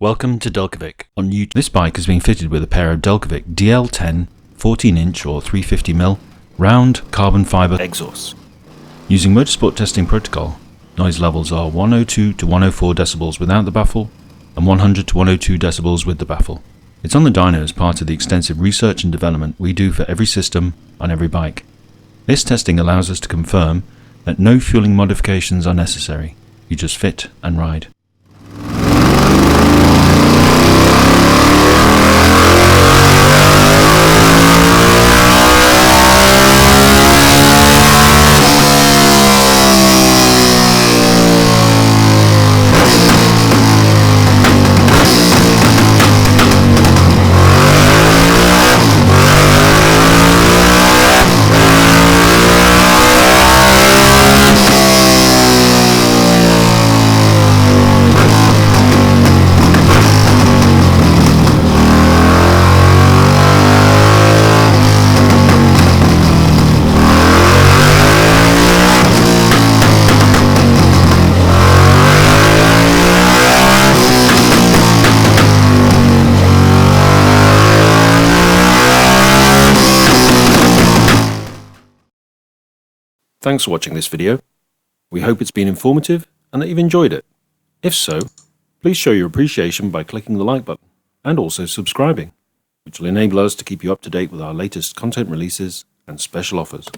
Welcome to Delkevic on YouTube. This bike has been fitted with a pair of Delkevic DL10 14-inch or 350mm round carbon fibre exhausts. Using motorsport testing protocol, noise levels are 102 to 104 decibels without the baffle and 100 to 102 decibels with the baffle. It's on the dyno as part of the extensive research and development we do for every system on every bike. This testing allows us to confirm that no fueling modifications are necessary. You just fit and ride. Thanks for watching this video. We hope it's been informative and that you've enjoyed it. If so, please show your appreciation by clicking the like button and also subscribing, which will enable us to keep you up to date with our latest content releases and special offers.